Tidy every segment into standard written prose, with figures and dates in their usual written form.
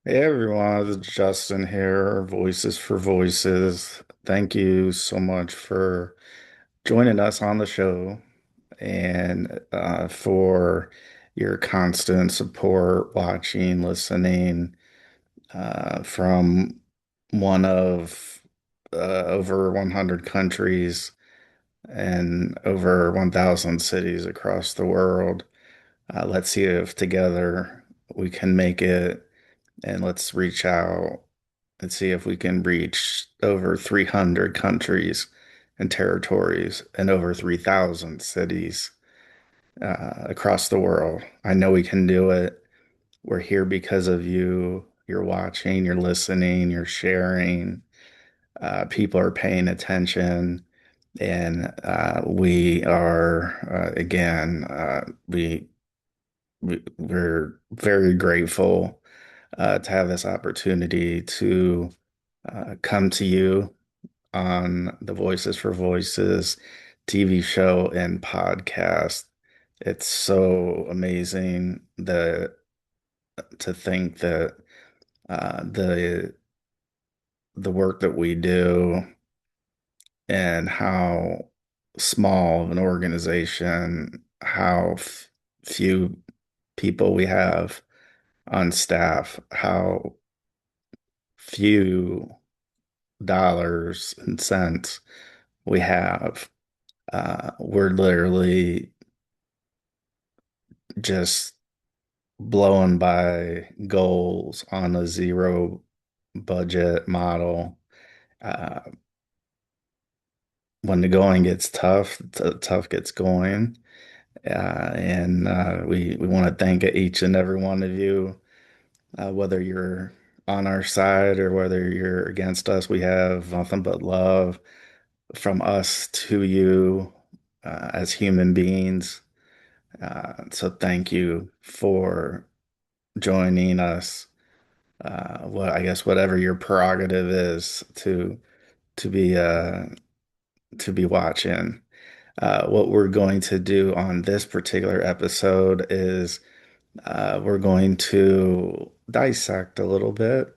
Hey everyone, it's Justin here, Voices for Voices. Thank you so much for joining us on the show and for your constant support, watching, listening from one of over 100 countries and over 1,000 cities across the world. Let's see if together we can make it, and let's reach out and see if we can reach over 300 countries and territories and over 3,000 cities across the world. I know we can do it. We're here because of you. You're watching, you're listening, you're sharing. People are paying attention. And we are, again, we're very grateful to have this opportunity to come to you on the Voices for Voices TV show and podcast. It's so amazing that to think that the work that we do and how small of an organization, how few people we have on staff, how few dollars and cents we have. We're literally just blowing by goals on a zero budget model. Uh, when the going gets tough, tough gets going. And we want to thank each and every one of you, whether you're on our side or whether you're against us. We have nothing but love from us to you as human beings. So thank you for joining us. What I guess whatever your prerogative is to be to be watching. What we're going to do on this particular episode is we're going to dissect a little bit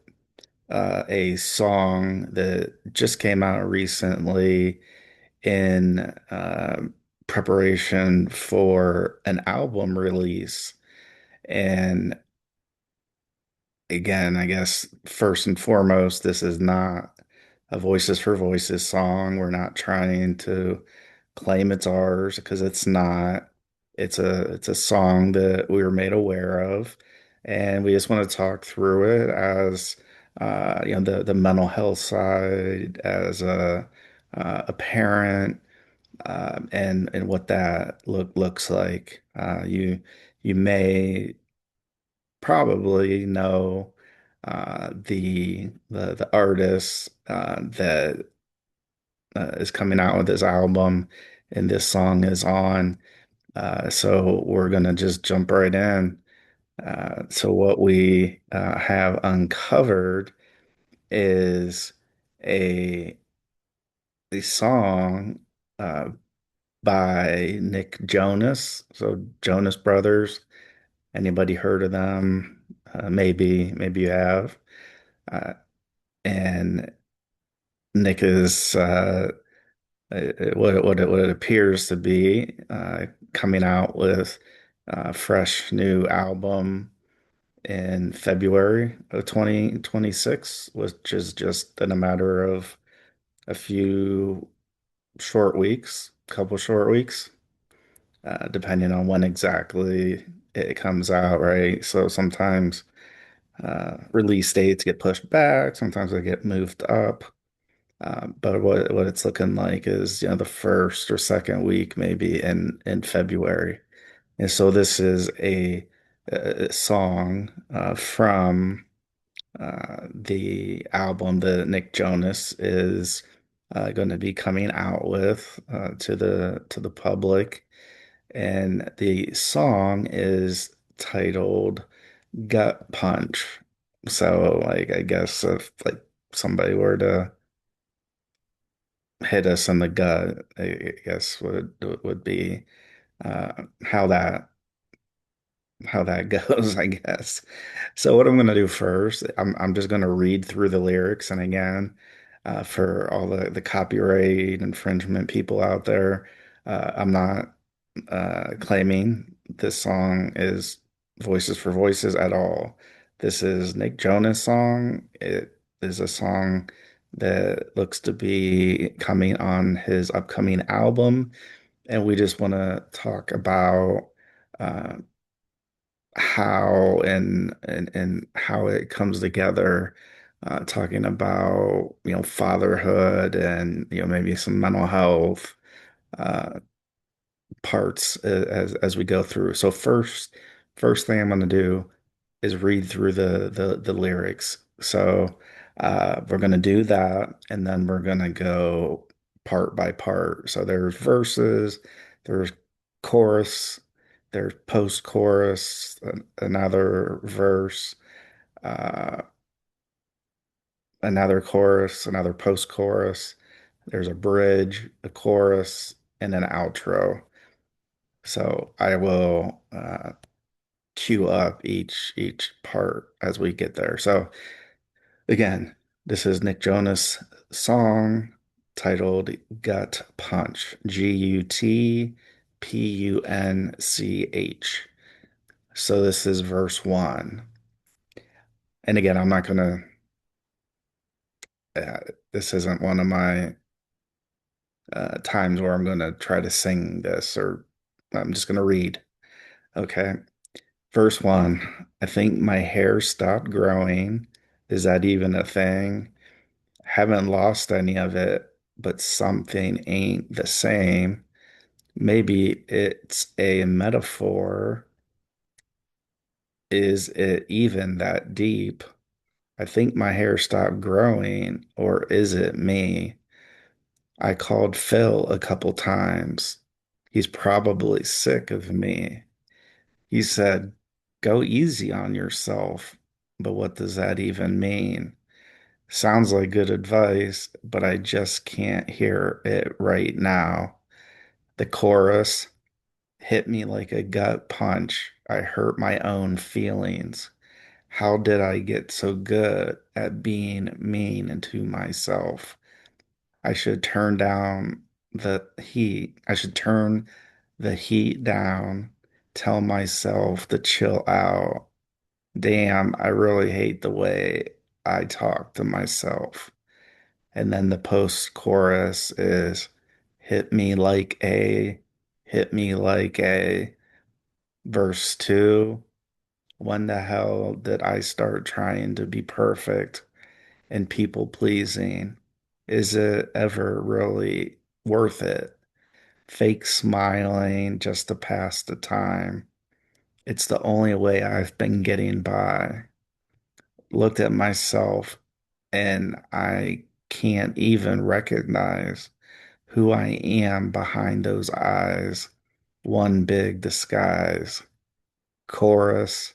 a song that just came out recently in preparation for an album release. And again, I guess first and foremost, this is not a Voices for Voices song. We're not trying to claim it's ours because it's not. It's a song that we were made aware of, and we just want to talk through it as the mental health side, as a parent, and what that looks like. You may probably know the artist that is coming out with this album, and this song is on. So we're gonna just jump right in. So what we have uncovered is a a song uh, by Nick Jonas. So Jonas Brothers. Anybody heard of them? Maybe you have. Uh, and Nick is what it appears to be coming out with a fresh new album in February of 2026, which is just in a matter of a few short weeks, couple short weeks, depending on when exactly it comes out, right? So sometimes release dates get pushed back, sometimes they get moved up. But what it's looking like is, the first or second week, maybe in February. And so this is a song from the album that Nick Jonas is going to be coming out with to the public. And the song is titled Gut Punch. So, like, I guess if like somebody were to hit us in the gut, I guess would be how that how that goes, I guess. So what I'm gonna do first, I'm just gonna read through the lyrics, and again, for all the copyright infringement people out there, I'm not claiming this song is Voices for Voices at all. This is Nick Jonas' song. It is a song that looks to be coming on his upcoming album, and we just want to talk about uh, how and how it comes together, talking about fatherhood and maybe some mental health uh, parts as we go through. So first thing I'm going to do is read through the lyrics. So we're going to do that, and then we're going to go part by part. So there's verses, there's chorus, there's post-chorus, another verse, uh, another chorus, another post-chorus. There's a bridge, a chorus, and an outro. So I will cue up each part as we get there. So again, this is Nick Jonas' song titled Gut Punch, Gutpunch. So this is verse one. And again, I'm not gonna uh, this isn't one of my times where I'm gonna try to sing this, or I'm just gonna read. Okay. Verse one, I think my hair stopped growing. Is that even a thing? Haven't lost any of it, but something ain't the same. Maybe it's a metaphor. Is it even that deep? I think my hair stopped growing, or is it me? I called Phil a couple times. He's probably sick of me. He said, go easy on yourself. But what does that even mean? Sounds like good advice, but I just can't hear it right now. The chorus hit me like a gut punch. I hurt my own feelings. How did I get so good at being mean to myself? I should turn down the heat. I should turn the heat down, tell myself to chill out. Damn, I really hate the way I talk to myself. And then the post chorus is hit me like a, hit me like a. Verse two, when the hell did I start trying to be perfect and people pleasing? Is it ever really worth it? Fake smiling just to pass the time. It's the only way I've been getting by. Looked at myself and I can't even recognize who I am behind those eyes. One big disguise. Chorus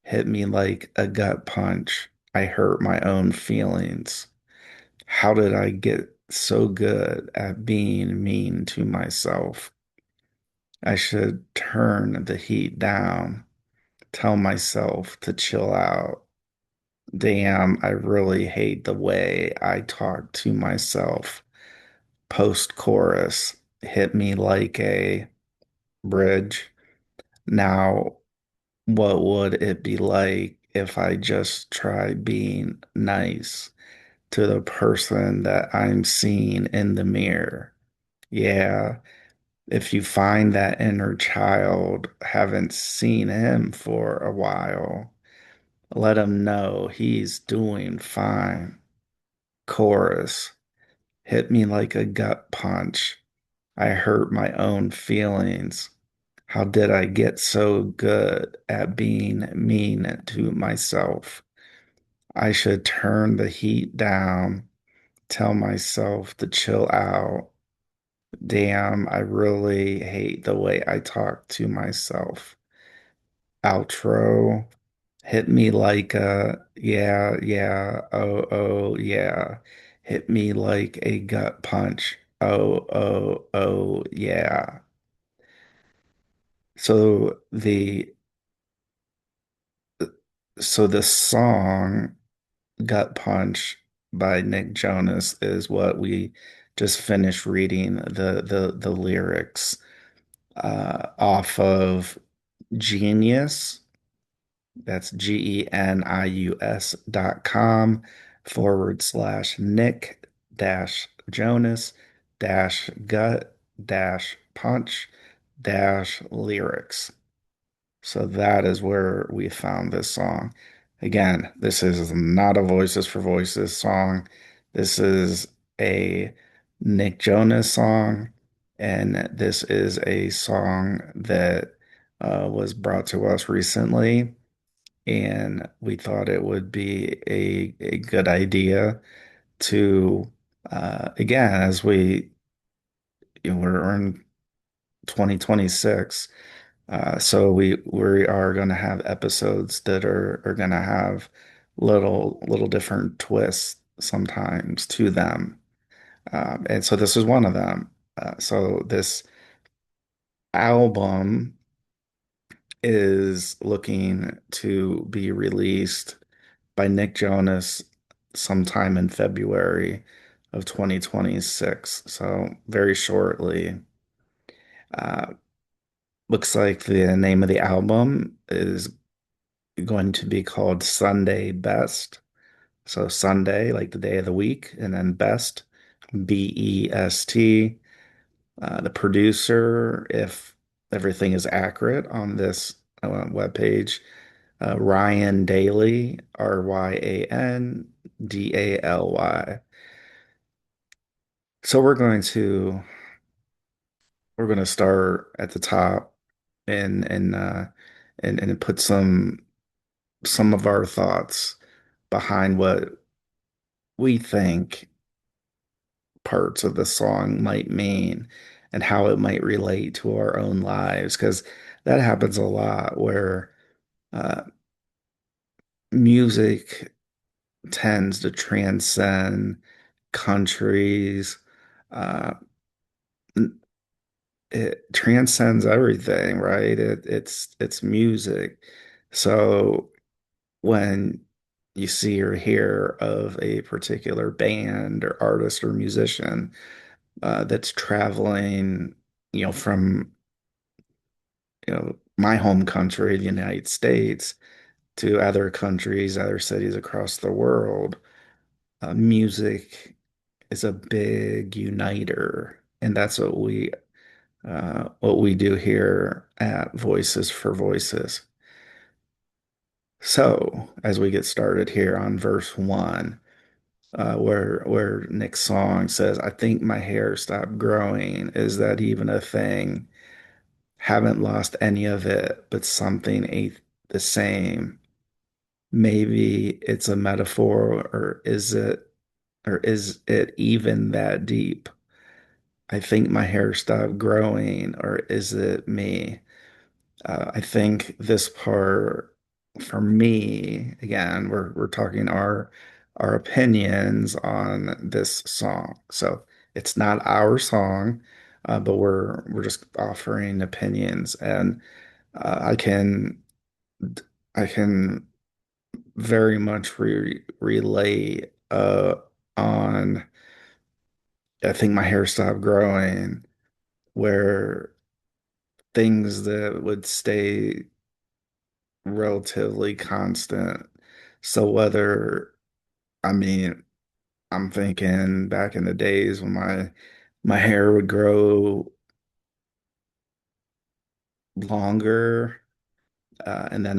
hit me like a gut punch. I hurt my own feelings. How did I get so good at being mean to myself? I should turn the heat down, tell myself to chill out. Damn, I really hate the way I talk to myself. Post chorus hit me like a bridge. Now, what would it be like if I just tried being nice to the person that I'm seeing in the mirror? Yeah, if you find that inner child, haven't seen him for a while, let him know he's doing fine. Chorus, hit me like a gut punch. I hurt my own feelings. How did I get so good at being mean to myself? I should turn the heat down, tell myself to chill out. Damn, I really hate the way I talk to myself. Outro, hit me like a, yeah, yeah, oh, yeah. Hit me like a gut punch. Oh, yeah. So the So the song Gut Punch by Nick Jonas is what we just finished reading the lyrics off of Genius. That's genius.com Nick dash Jonas dash gut dash punch dash lyrics. So that is where we found this song. Again, this is not a Voices for Voices song. This is a Nick Jonas song, and this is a song that was brought to us recently, and we thought it would be a good idea to again, as we're in 2026. So we are going to have episodes that are going to have little different twists sometimes to them, and so this is one of them. So this album is looking to be released by Nick Jonas sometime in February of 2026. So very shortly. Uh, Looks like the name of the album is going to be called Sunday Best. So Sunday, like the day of the week, and then Best, Best. The producer, if everything is accurate on this webpage, Ryan Daly, Ryandally. So we're going to start at the top and put some of our thoughts behind what we think parts of the song might mean and how it might relate to our own lives, because that happens a lot where uh, music tends to transcend countries. Uh, it transcends everything, right? It's music. So when you see or hear of a particular band or artist or musician that's traveling, from my home country, the United States, to other countries, other cities across the world, music is a big uniter, and that's what we do here at Voices for Voices. So, as we get started here on verse one, where Nick's song says, "I think my hair stopped growing. Is that even a thing? Haven't lost any of it, but something ain't the same. Maybe it's a metaphor, or is it even that deep? I think my hair stopped growing, or is it me?" I think this part, for me, again, we're talking our opinions on this song. So it's not our song, but we're just offering opinions, and uh, I can I can very much relate on I think my hair stopped growing, where things that would stay relatively constant. So whether, I mean, I'm thinking back in the days when my hair would grow longer, and then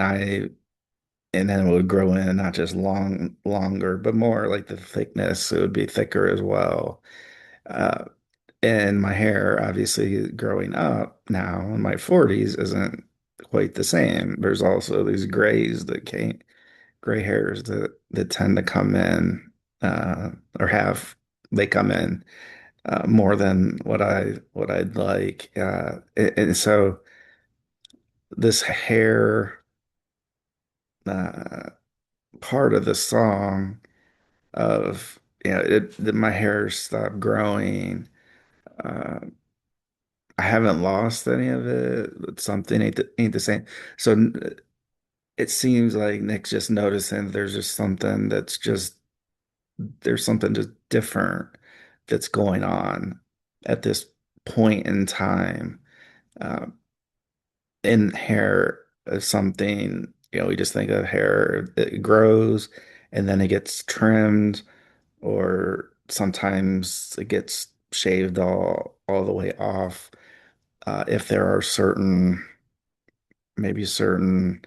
it would grow in not just longer, but more like the thickness. It would be thicker as well. Uh, and my hair, obviously, growing up now in my 40s isn't quite the same. There's also these gray hairs that tend to come in, or have they come in more than what I'd like, and so this hair uh, part of the song of that my hair stopped growing. Uh, I haven't lost any of it, but something ain't the same. So it seems like Nick's just noticing there's just something that's just there's something just different that's going on at this point in time. Uh, in hair is something, we just think of hair, it grows and then it gets trimmed, or sometimes it gets shaved all the way off. If there are maybe certain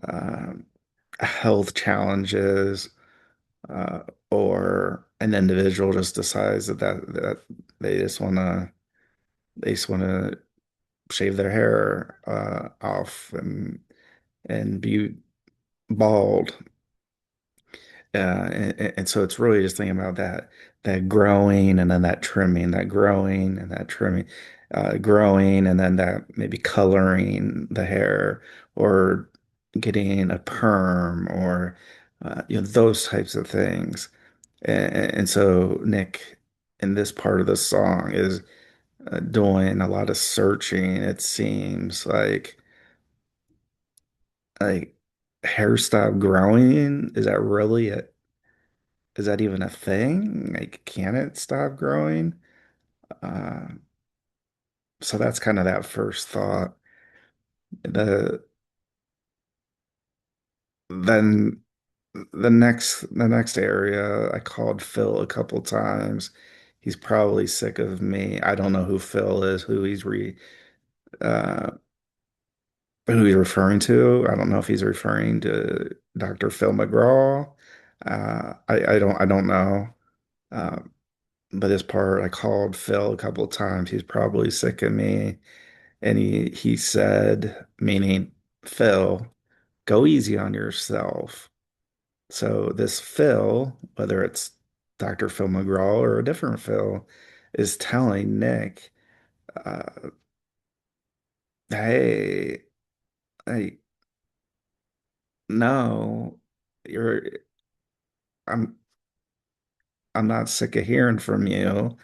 uh, health challenges, uh, or an individual just decides that they just want to shave their hair off and be bald. And so it's really just thinking about that growing and then that trimming, that growing and that trimming, growing and then that maybe coloring the hair or getting a perm or those types of things. And so Nick in this part of the song is doing a lot of searching. It seems like hair stop growing. Is that really it? Is that even a thing? Like, can it stop growing? Uh, so that's kind of that first thought. The then the next area I called Phil a couple times. He's probably sick of me. I don't know who Phil is, uh who he's referring to. I don't know if he's referring to Dr. Phil McGraw. I don't know. Uh, but this part I called Phil a couple times. He's probably sick of me. And he said, meaning Phil, go easy on yourself. So this Phil, whether it's Dr. Phil McGraw or a different Phil, is telling Nick, uh, hey, hey, no, you're I'm I'm not sick of hearing from you.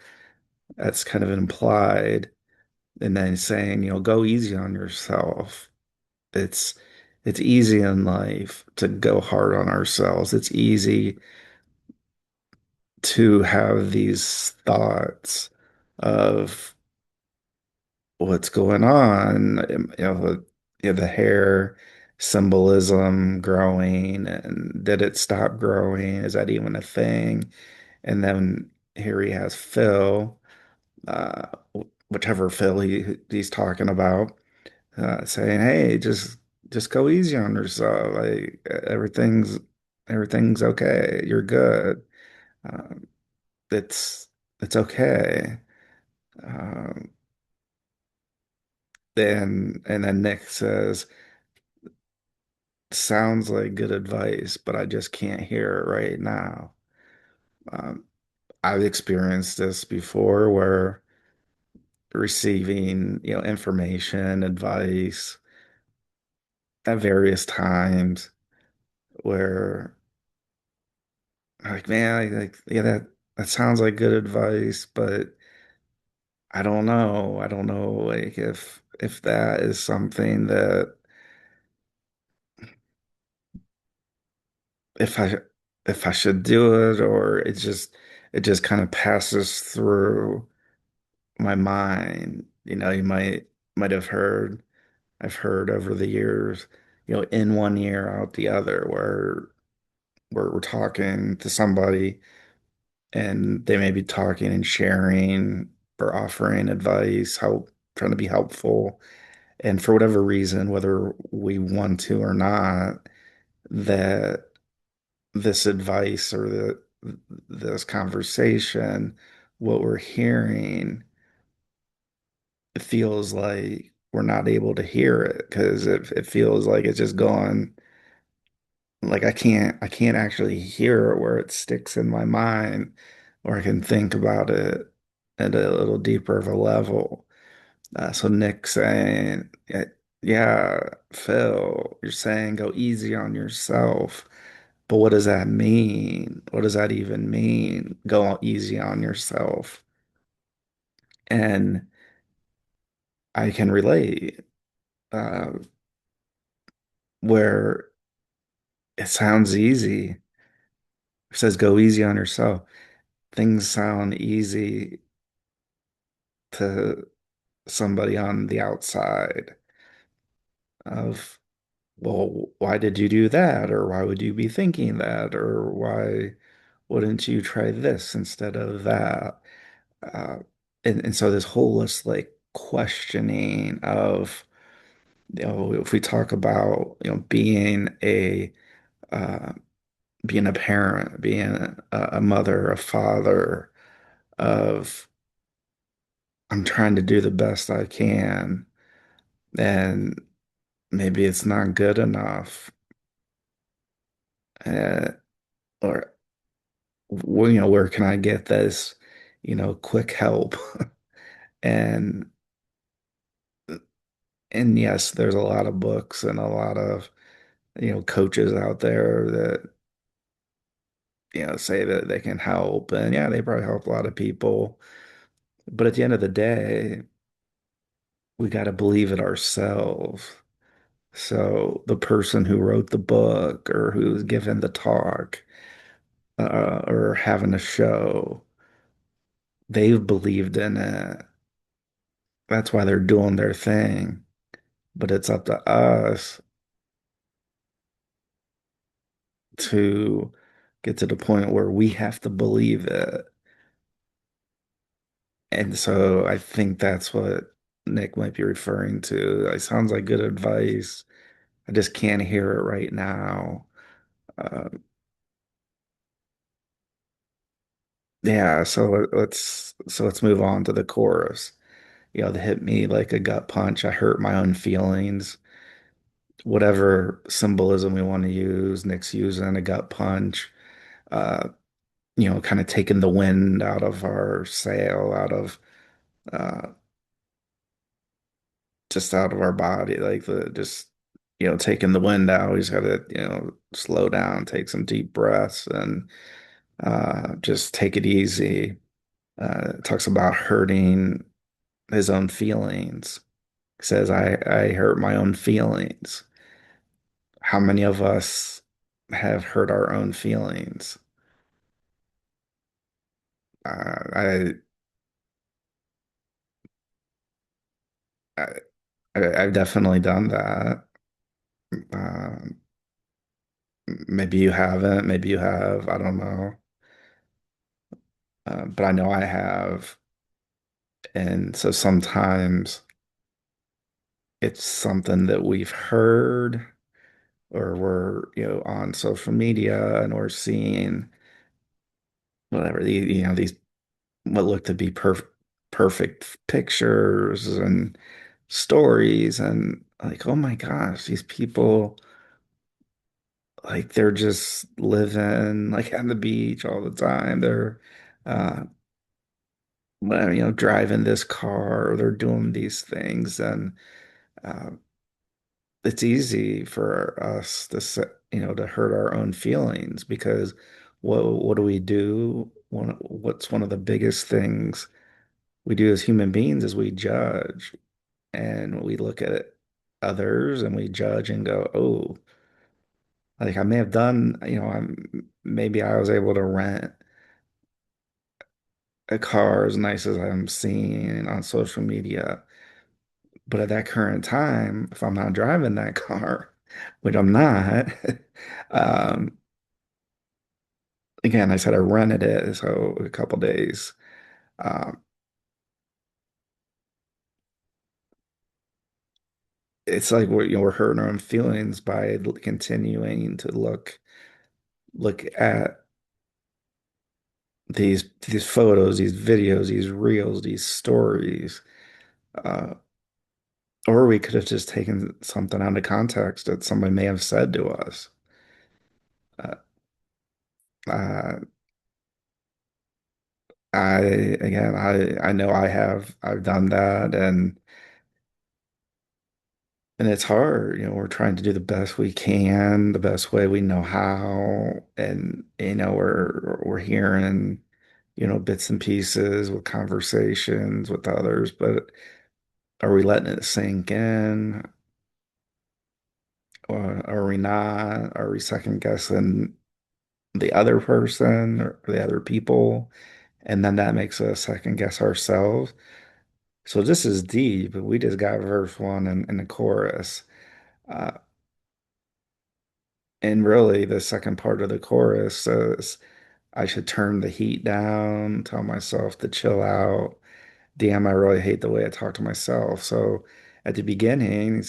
That's kind of implied. And then saying, go easy on yourself. It's it's easy in life to go hard on ourselves. It's easy to have these thoughts of what's going on, the hair symbolism growing, and did it stop growing? Is that even a thing? And then here he has Phil, uh, whichever Phil he's talking about, saying, "Hey, just go easy on yourself. Like everything's okay. You're good. Um, it's it's okay." Um, and then Nick says, "Sounds like good advice, but I just can't hear it right now." Um, I've experienced this before, where receiving, information, advice at various times, where like, man, yeah, that sounds like good advice, but I don't know, like if that is something that if I if I should do it, or it just kind of passes through my mind. You might have heard I've heard over the years, in one ear out the other, where we're talking to somebody and they may be talking and sharing or offering advice, trying to be helpful. And for whatever reason, whether we want to or not, that this advice or this conversation, what we're hearing, it feels like we're not able to hear it because it feels like it's just gone. Like I can't actually hear it where it sticks in my mind, or I can think about it at a little deeper of a level. So Nick saying, yeah, Phil, you're saying go easy on yourself. But what does that mean? What does that even mean? Go easy on yourself. And I can relate. Uh, where it sounds easy. It says go easy on yourself. Things sound easy to somebody on the outside of, well, why did you do that? Or why would you be thinking that? Or why wouldn't you try this instead of that? Uh, and so this whole list like questioning of, if we talk about, uh, being a parent, being a mother, a father, of I'm trying to do the best I can, and maybe it's not good enough, uh, or where can I get this, quick help? And yes, there's a lot of books and a lot of coaches out there that say that they can help, and yeah, they probably help a lot of people. But at the end of the day, we got to believe it ourselves. So the person who wrote the book or who's given the talk, or having a show, they've believed in it. That's why they're doing their thing. But it's up to us to get to the point where we have to believe it. And so I think that's what Nick might be referring to. It sounds like good advice. I just can't hear it right now. Uh, yeah, so let's move on to the chorus. They hit me like a gut punch. I hurt my own feelings. Whatever symbolism we want to use, Nick's using a gut punch. Uh, kind of taking the wind out of our sail, uh, just out of our body, like the just taking the wind out. He's got to slow down, take some deep breaths, and just take it easy. It talks about hurting his own feelings. He says, I hurt my own feelings. How many of us have hurt our own feelings? Uh, I, I've definitely done that. Um, Maybe you haven't, maybe you have, I don't know. But I know I have. And so sometimes it's something that we've heard, or we're, on social media and we're seeing whatever these what look to be perfect pictures and stories, and like, oh my gosh, these people, like, they're just living like on the beach all the time. They're uh well, driving this car, or they're doing these things, and uh it's easy for us to to hurt our own feelings, because what do we do? What's one of the biggest things we do as human beings is we judge, and we look at others and we judge and go, oh, like I may have done, maybe I was able to rent a car as nice as I'm seeing on social media. But at that current time, if I'm not driving that car, which I'm not, um, again, I said I rented it, so a couple days. Um, it's like we're hurting our own feelings by continuing to look at these photos, these videos, these reels, these stories. Uh, or we could have just taken something out of context that somebody may have said to us. Uh, uh, I again, I know I've done that, and it's hard. We're trying to do the best we can, the best way we know how, and we're hearing bits and pieces with conversations with others, but are we letting it sink in? Or are we not? Are we second guessing the other person or the other people? And then that makes us second guess ourselves. So this is deep. We just got verse one and the chorus. Uh, and really, the second part of the chorus says, I should turn the heat down, tell myself to chill out. Damn, I really hate the way I talk to myself. So at the beginning,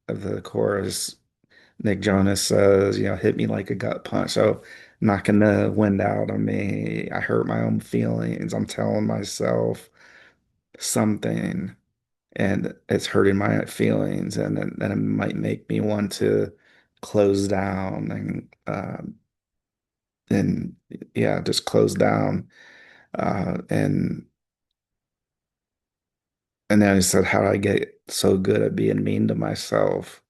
of the chorus, Nick Jonas says, hit me like a gut punch. So knocking the wind out of me. I hurt my own feelings. I'm telling myself something and it's hurting my feelings. And then it might make me want to close down and yeah, just close down. And then he said, how do I get so good at being mean to myself?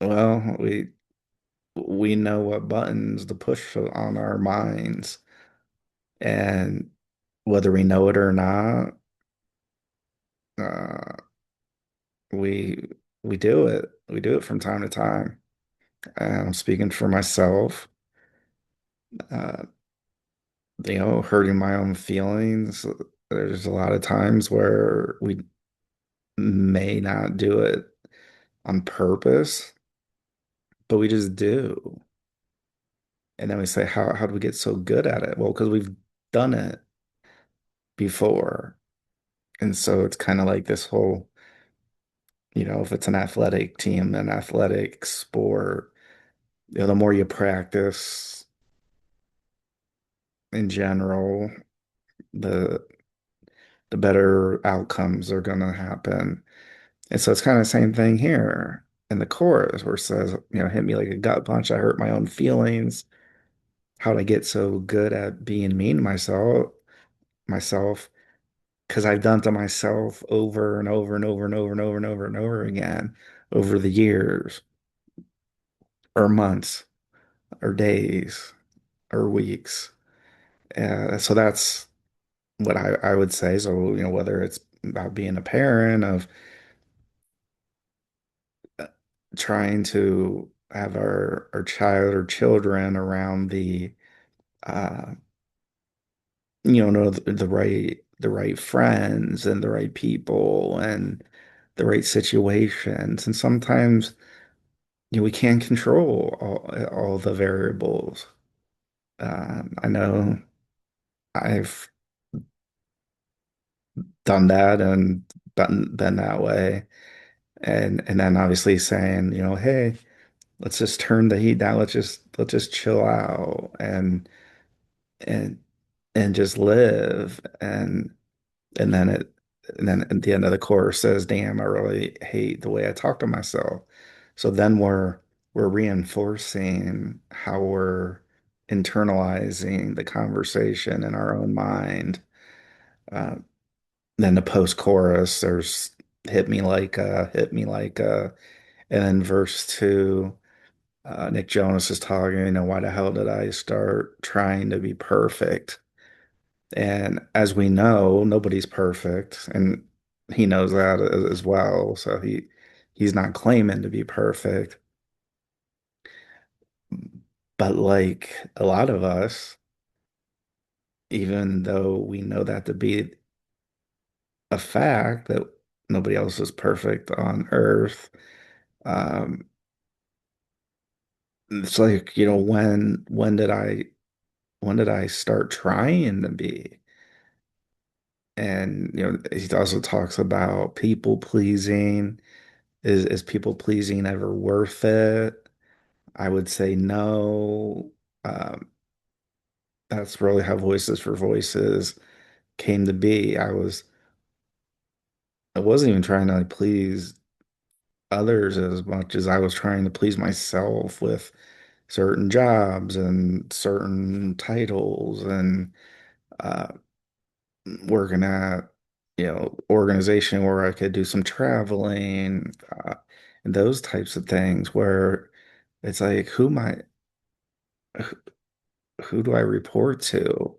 Well, we know what buttons to push on our minds, and whether we know it or not, uh, we we do it. We do it from time to time. And I'm speaking for myself. Uh, hurting my own feelings. There's a lot of times where we may not do it on purpose, but we just do. And then we say, how do we get so good at it? Well, because we've done it before. And so it's kind of like this whole, if it's an athletic team, an athletic sport, the more you practice in general, the the better outcomes are going to happen. And so it's kind of the same thing here in the chorus where it says, hit me like a gut punch. I hurt my own feelings. How'd I get so good at being mean to myself? Because I've done to myself over and over and over and over and over and over and over again over the years or months or days or weeks. So that's what I would say. So, whether it's about being a parent, of uh, trying to have our child or children around uh, the right friends and the right people and the right situations. And sometimes, we can't control all the variables. I know I've done that and been that way. And then obviously saying, hey, let's just turn the heat down. Let's just chill out and and just live. And then at the end of the chorus says, damn, I really hate the way I talk to myself. So then we're reinforcing how we're internalizing the conversation in our own mind. Uh, then the post chorus, there's hit me like and then verse two, Nick Jonas is talking, why the hell did I start trying to be perfect? And as we know, nobody's perfect, and he knows that as well. So he's not claiming to be perfect. But like a lot of us, even though we know that to be a fact that nobody else is perfect on earth, um, it's like, when did I start trying to be? And he also talks about people pleasing. Is people pleasing ever worth it? I would say no. Um, that's really how Voices for Voices came to be. I wasn't even trying to like please others as much as I was trying to please myself with certain jobs and certain titles and uh, working at organization where I could do some traveling and those types of things where it's like who, who do I report to?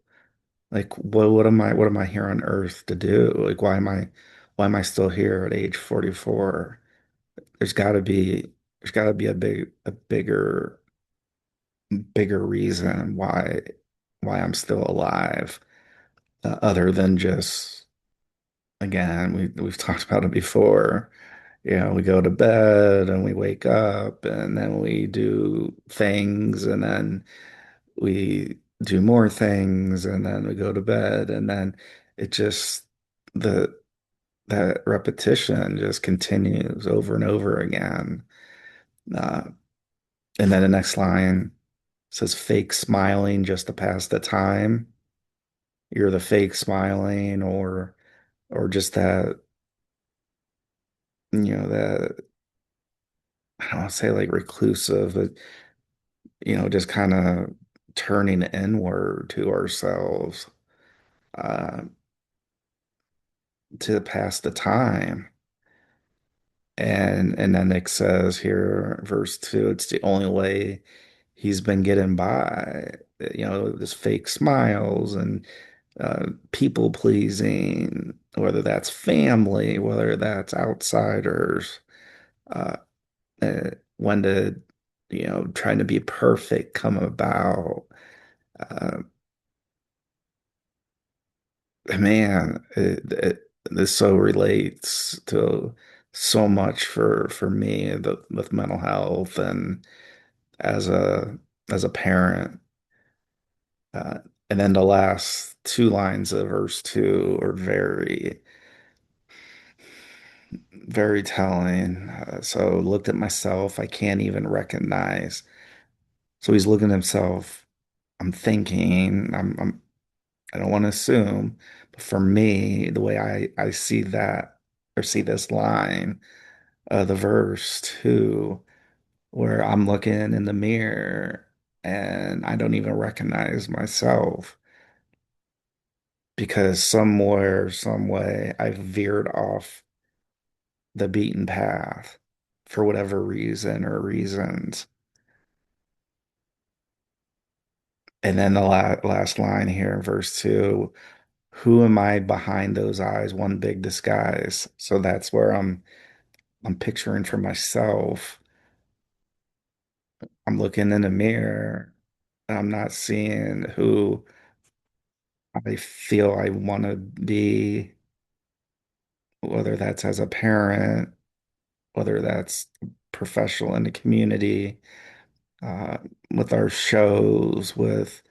Like what am I here on earth to do? Like why am I still here at age 44? there's got to be a bigger reason why I'm still alive, other than just, again, we've talked about it before. You know, we go to bed and we wake up and then we do things and then we do more things and then we go to bed and then it just the that repetition just continues over and over again. Uh, and then the next line says fake smiling just to pass the time. You're the fake smiling, or just that, that, I don't want to say like reclusive, but just kind of turning inward to ourselves, uh, to pass the time. And then Nick says here, verse 2, it's the only way he's been getting by. This fake smiles and people pleasing, whether that's family, whether that's outsiders. Uh, when did, trying to be perfect come about? Uh, Man, this so relates to so much for me, with mental health and as a parent. Uh, and then the last two lines of verse 2 are very telling. So looked at myself, I can't even recognize. So he's looking at himself. I'm thinking, I don't want to assume, but for me, the way I see that, or see this line, the verse 2, where I'm looking in the mirror and I don't even recognize myself because somewhere, some way, I've veered off the beaten path for whatever reason or reasons. And then the last line here in verse 2, who am I behind those eyes? One big disguise. So that's where I'm picturing for myself. I'm looking in the mirror and I'm not seeing who I feel I want to be, whether that's as a parent, whether that's professional in the community, uh, with our shows, with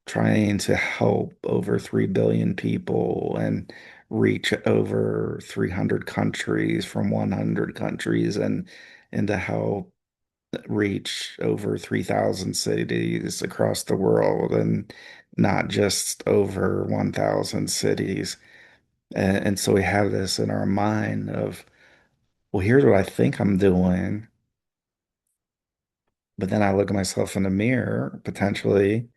trying to help over 3 billion people and reach over 300 countries from 100 countries, and to help reach over 3,000 cities across the world and not just over 1,000 cities. And so we have this in our mind of, well, here's what I think I'm doing. But then I look at myself in the mirror potentially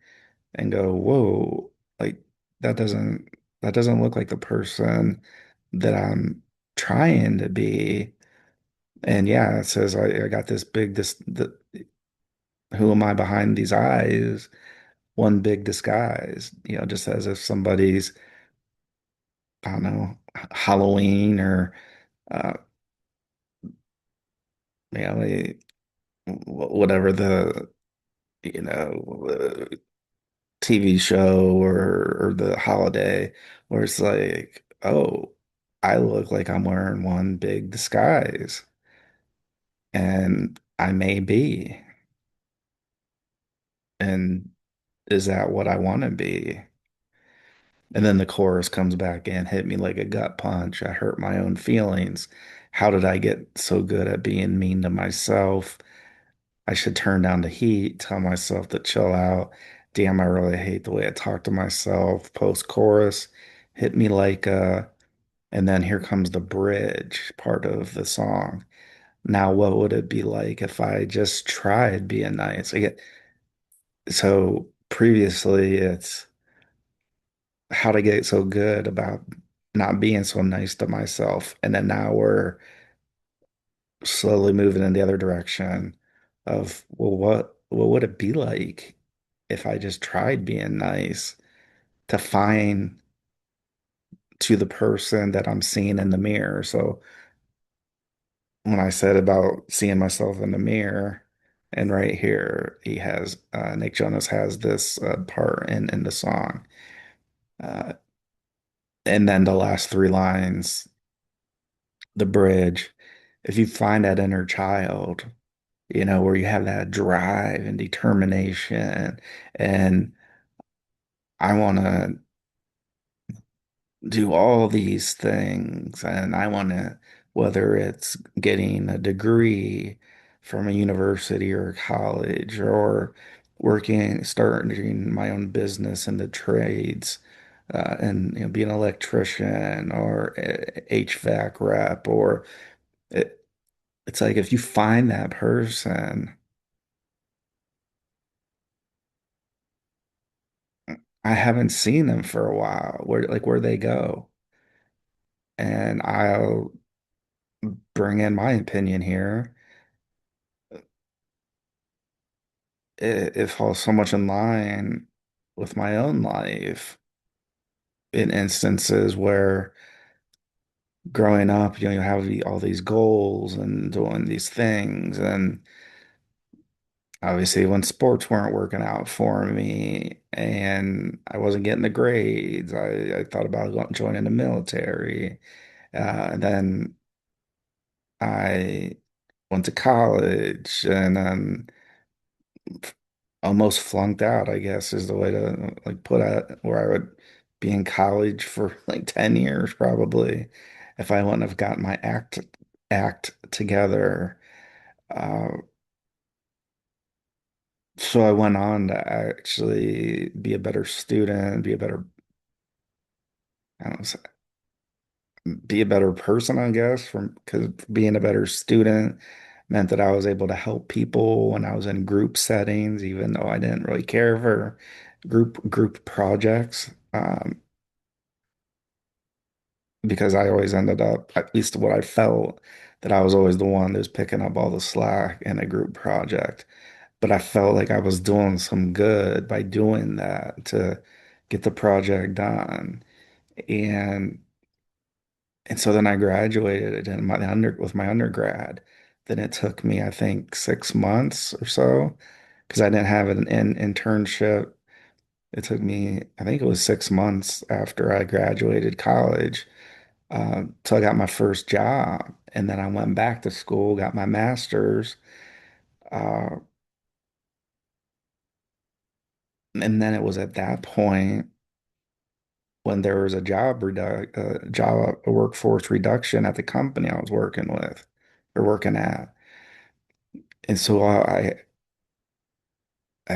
and go, whoa, like that doesn't that doesn't look like the person that I'm trying to be. And yeah, it says I got who am I behind these eyes? One big disguise, just as if somebody's, I don't know, Halloween or uh, they, whatever the, TV show or the holiday, where it's like, oh, I look like I'm wearing one big disguise, and I may be. And is that what I want to be? And then the chorus comes back in, hit me like a gut punch. I hurt my own feelings. How did I get so good at being mean to myself? I should turn down the heat, tell myself to chill out. Damn, I really hate the way I talk to myself. Post chorus, hit me like and then here comes the bridge part of the song. Now, what would it be like if I just tried being nice? So previously, it's how to get so good about not being so nice to myself. And then now we're slowly moving in the other direction of, well, what would it be like if I just tried being nice to find to the person that I'm seeing in the mirror? So when I said about seeing myself in the mirror, and right here Nick Jonas has this part in the song, uh, and then the last three lines, the bridge. If you find that inner child, where you have that drive and determination, and I want to do all these things, and I want to, whether it's getting a degree from a university or a college, or starting my own business in the trades, and be an electrician or HVAC rep, or it's like if you find that person, I haven't seen them for a while, where they go, and I'll bring in my opinion here. It falls so much in line with my own life in instances where growing up, you have all these goals and doing these things. And obviously, when sports weren't working out for me and I wasn't getting the grades, I thought about joining the military. And then I went to college and then almost flunked out, I guess is the way to like put it, where I would be in college for like 10 years probably if I wouldn't have gotten my act together. Uh, so I went on to actually be a better student, I don't know, be a better person, I guess, from because being a better student meant that I was able to help people when I was in group settings, even though I didn't really care for group projects. Because I always ended up, at least what I felt, that I was always the one that was picking up all the slack in a group project. But I felt like I was doing some good by doing that to get the project done. And And so then I graduated in with my undergrad. Then it took me, I think, 6 months or so because I didn't have an internship. It took me, I think it was 6 months after I graduated college, till I got my first job. And then I went back to school, got my master's. Uh, and then it was at that point when there was a workforce reduction at the company I was working with or working at. And so I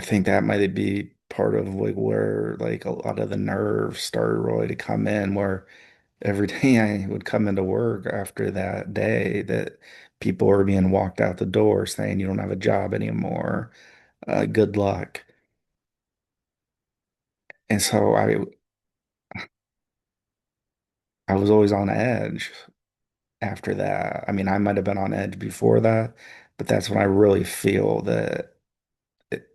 think that might be part of like where like a lot of the nerves started really to come in, where every day I would come into work after that day that people were being walked out the door saying you don't have a job anymore. Good luck. And so I was always on edge after that. I mean, I might have been on edge before that, but that's when I really feel that it,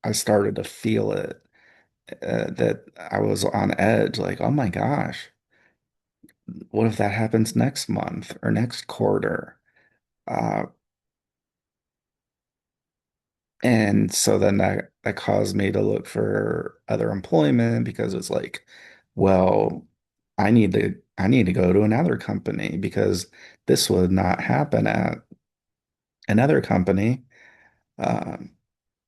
I started to feel it, that I was on edge, like, oh my gosh, what if that happens next month or next quarter? Uh, and so then that caused me to look for other employment because it's like, well, I need to go to another company because this would not happen at another company. Um,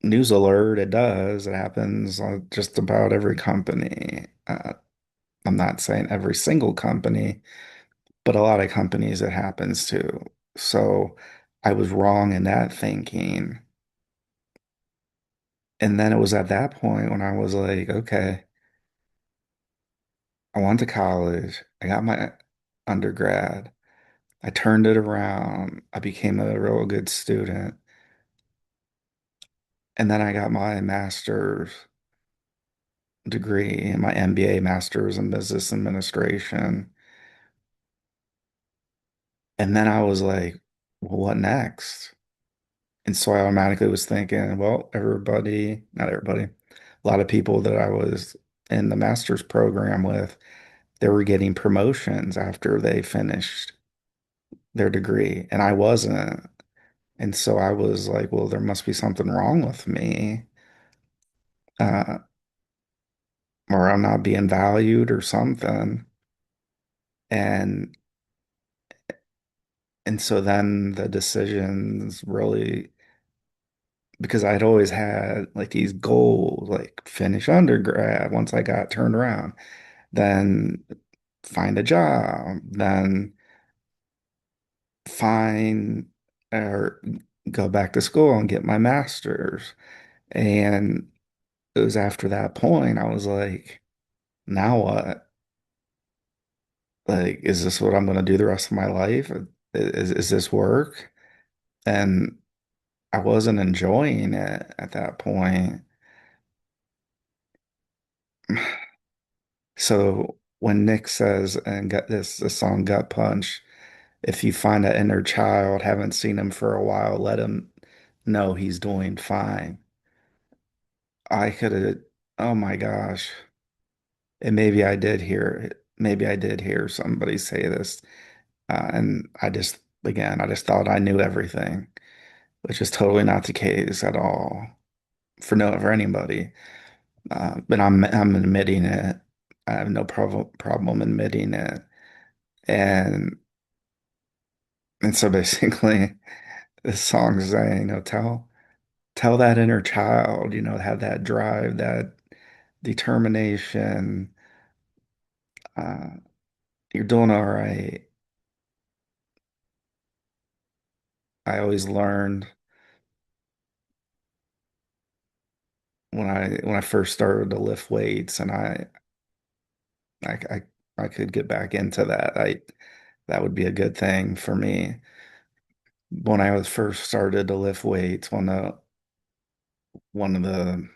News alert, it does. It happens on just about every company. I'm not saying every single company, but a lot of companies it happens to. So I was wrong in that thinking. And then it was at that point when I was like, okay, I went to college. I got my undergrad. I turned it around. I became a real good student. And then I got my master's degree, my MBA, master's in business administration. And then I was like, well, what next? And so I automatically was thinking, well, not everybody, a lot of people that I was in the master's program with, they were getting promotions after they finished their degree, and I wasn't. And so I was like, well, there must be something wrong with me, uh, or I'm not being valued or something. And and so then the decisions really, because I'd always had like these goals, like finish undergrad once I got turned around, then find a job, then find or go back to school and get my master's. And it was after that point I was like, now what? Like, is this what I'm going to do the rest of my life? Is this work? And I wasn't enjoying it at that point. So when Nick says and got this song Gut Punch, if you find an inner child, haven't seen him for a while, let him know he's doing fine. I could have, oh my gosh. And maybe I did hear somebody say this. And again, I just thought I knew everything, which is totally not the case at all for anybody. But I'm admitting it. I have no problem admitting it. And and so basically, this song is saying, tell that inner child, have that drive, that determination. Uh, you're doing all right. I always learned when I first started to lift weights, and I I, I could get back into that. I That would be a good thing for me. When I was first started to lift weights, one of the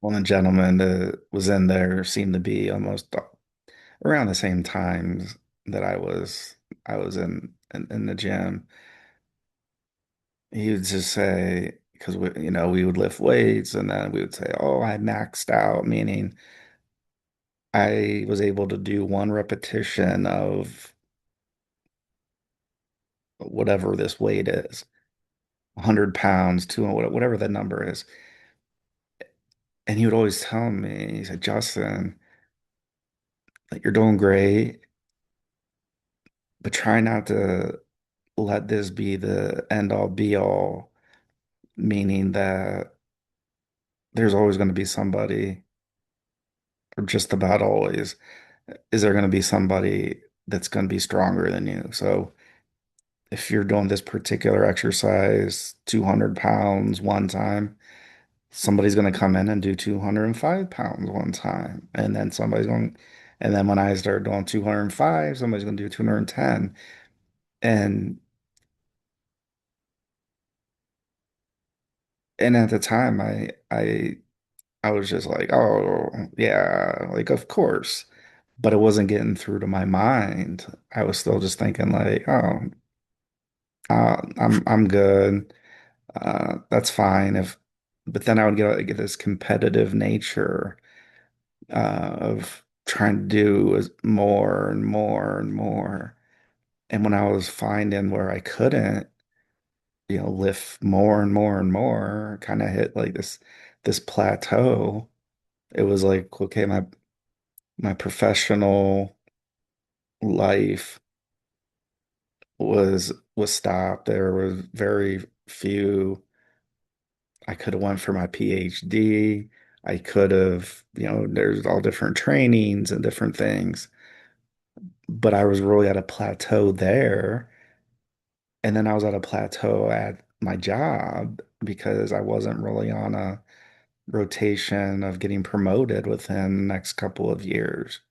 one of the gentlemen that was in there seemed to be almost around the same times that I was in the gym. He would just say, because we would lift weights, and then we would say, "Oh, I maxed out," meaning I was able to do one repetition of whatever this weight is, 100 pounds, 200, whatever the number is. And he would always tell me, he said, "Justin, like you're doing great, but try not to let this be the end all be all," meaning that there's always going to be somebody, or just about always, is there going to be somebody that's going to be stronger than you. So if you're doing this particular exercise, 200 pounds one time, somebody's going to come in and do 205 pounds one time. And then when I start doing 205, somebody's going to do 210. And, and at the time, I was just like, oh, yeah, like, of course. But it wasn't getting through to my mind. I was still just thinking like, oh, I'm good. That's fine. But then I would get this competitive nature of trying to do more and more and more. And when I was finding where I couldn't, lift more and more and more, kind of hit like this plateau. It was like, okay, my professional life was stopped. There was very few. I could have went for my PhD. I could have, there's all different trainings and different things, but I was really at a plateau there. And then I was at a plateau at my job because I wasn't really on a rotation of getting promoted within the next couple of years.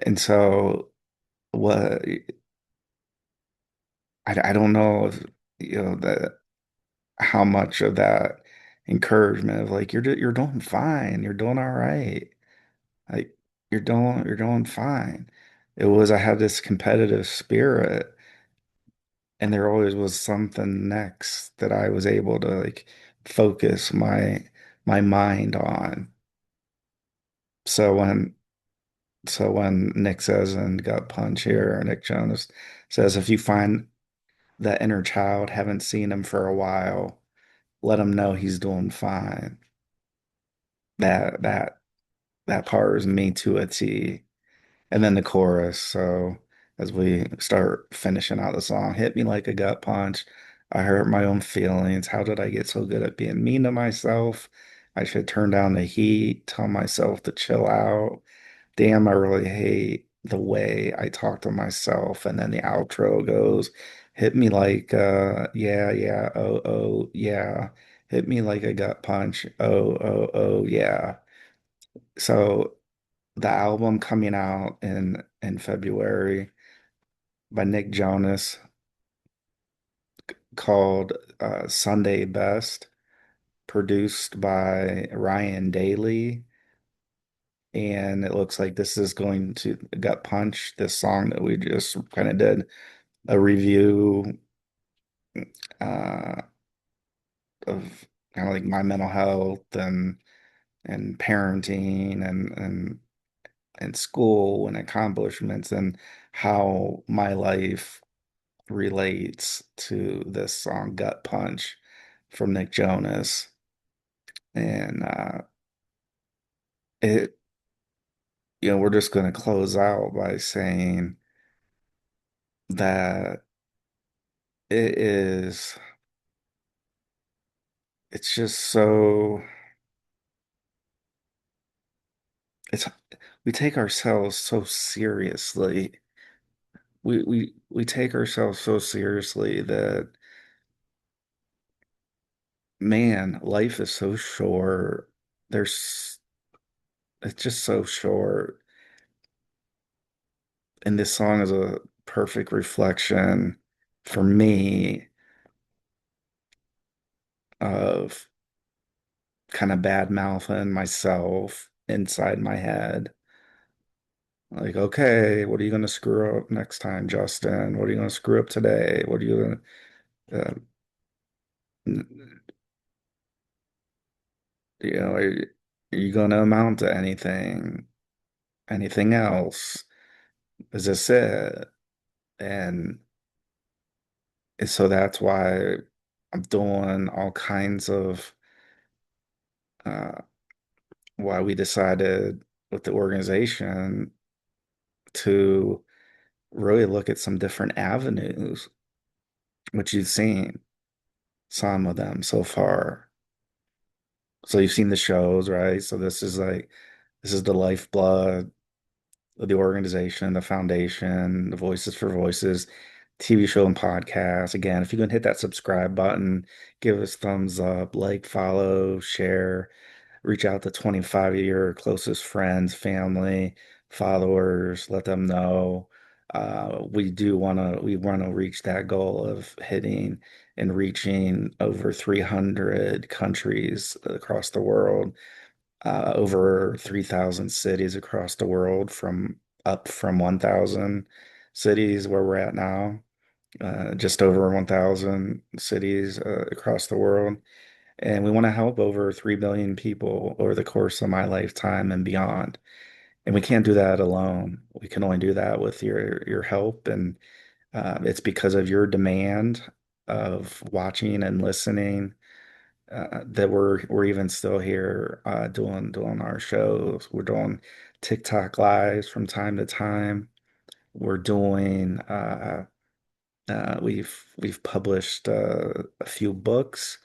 And so what I don't know if that how much of that encouragement of like you're doing fine, you're doing all right. Like you're doing fine. It was I had this competitive spirit, and there always was something next that I was able to like focus my mind on. So So when Nick says in Gut Punch here, or Nick Jonas says, if you find that inner child, haven't seen him for a while, let him know he's doing fine. That that part is me to a T. And then the chorus. So as we start finishing out the song, hit me like a gut punch. I hurt my own feelings. How did I get so good at being mean to myself? I should turn down the heat, tell myself to chill out. Damn, I really hate the way I talk to myself. And then the outro goes, hit me like yeah, yeah, oh, oh, yeah. Hit me like a gut punch. Oh, oh, oh, yeah. So the album coming out in February by Nick Jonas called Sunday Best, produced by Ryan Daly. And it looks like this is going to Gut Punch, this song that we just kind of did a review uh, of kind of like my mental health and parenting and school and accomplishments and how my life relates to this song Gut Punch from Nick Jonas. And it, we're just going to close out by saying that it is, it's just so, it's, we take ourselves so seriously. We take ourselves so seriously that, man, life is so short. There's, it's just so short. And this song is a perfect reflection for me of kind of bad mouthing myself inside my head. Like, okay, what are you going to screw up next time, Justin? What are you going to screw up today? What are you going to, are you going to amount to anything? Anything else? Is this it? And so that's why I'm doing all kinds of uh, why we decided with the organization to really look at some different avenues, which you've seen some of them so far. So you've seen the shows, right? So this is the lifeblood of the organization, the foundation, the Voices for Voices, TV show and podcast. Again, if you can hit that subscribe button, give us thumbs up, like, follow, share, reach out to 25 of your closest friends, family, followers, let them know. We want to reach that goal of hitting and reaching over 300 countries across the world, over 3,000 cities across the world, from up from 1,000 cities where we're at now, just over 1,000 cities across the world. And we want to help over 3 billion people over the course of my lifetime and beyond. And we can't do that alone. We can only do that with your help. And it's because of your demand of watching and listening that we're even still here doing our shows. We're doing TikTok lives from time to time. We're doing we've published a few books.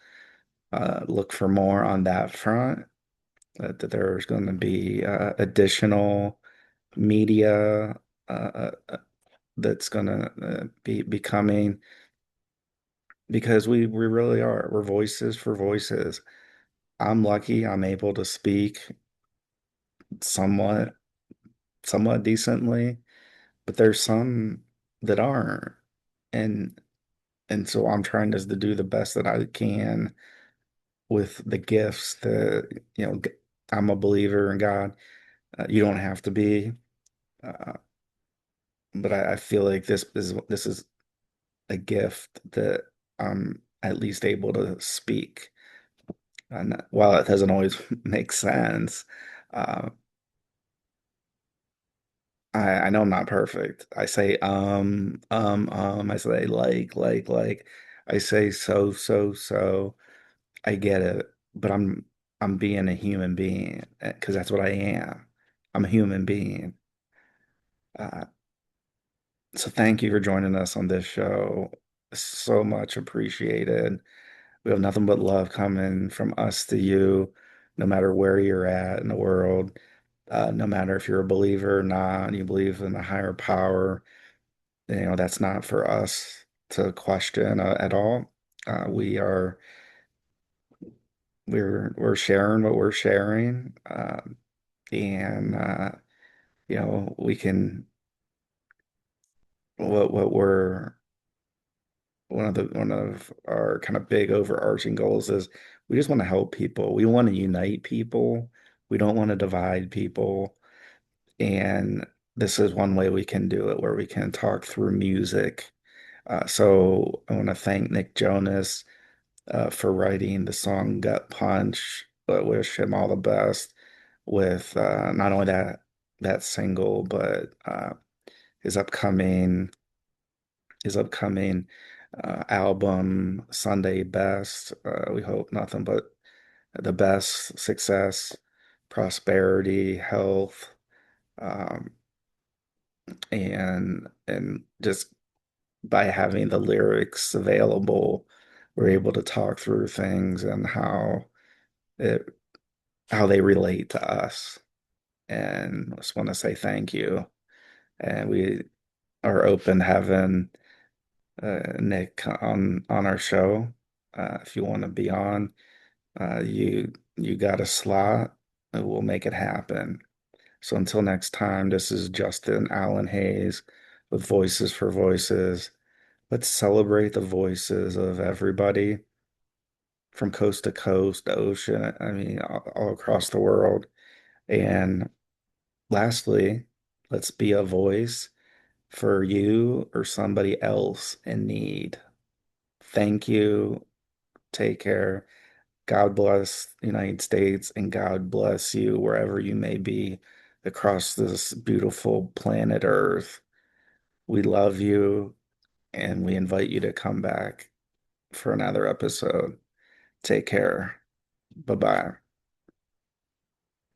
Look for more on that front. That there's going to be additional media that's going to be coming, because we really are. We're voices for voices. I'm lucky I'm able to speak somewhat somewhat decently, but there's some that aren't. And so I'm trying just to do the best that I can with the gifts that, I'm a believer in God. You don't have to be, uh, but I feel like this is a gift that I'm at least able to speak. And while it doesn't always make sense, uh, I know I'm not perfect. I say I say like. I say so. I get it, but I'm being a human being because that's what I am. I'm a human being. Uh, so thank you for joining us on this show. So much appreciated. We have nothing but love coming from us to you, no matter where you're at in the world. No matter if you're a believer or not, you believe in a higher power, that's not for us to question at all. We are we're sharing what we're sharing, and we can what we're one of our kind of big overarching goals is we just want to help people. We want to unite people. We don't want to divide people. And this is one way we can do it, where we can talk through music. So I want to thank Nick Jonas for writing the song Gut Punch. But wish him all the best with not only that single, but his upcoming his upcoming album, Sunday Best. We hope nothing but the best, success, prosperity, health, um, and just by having the lyrics available, we're able to talk through things and it how they relate to us. And I just want to say thank you. And we are open having Nick on our show. If you want to be on, you got a slot. We'll make it happen. So until next time, this is Justin Allen Hayes with Voices for Voices. Let's celebrate the voices of everybody from coast to coast, ocean, I mean, all across the world. And lastly, let's be a voice for you or somebody else in need. Thank you. Take care. God bless the United States and God bless you wherever you may be across this beautiful planet Earth. We love you and we invite you to come back for another episode. Take care. Bye bye.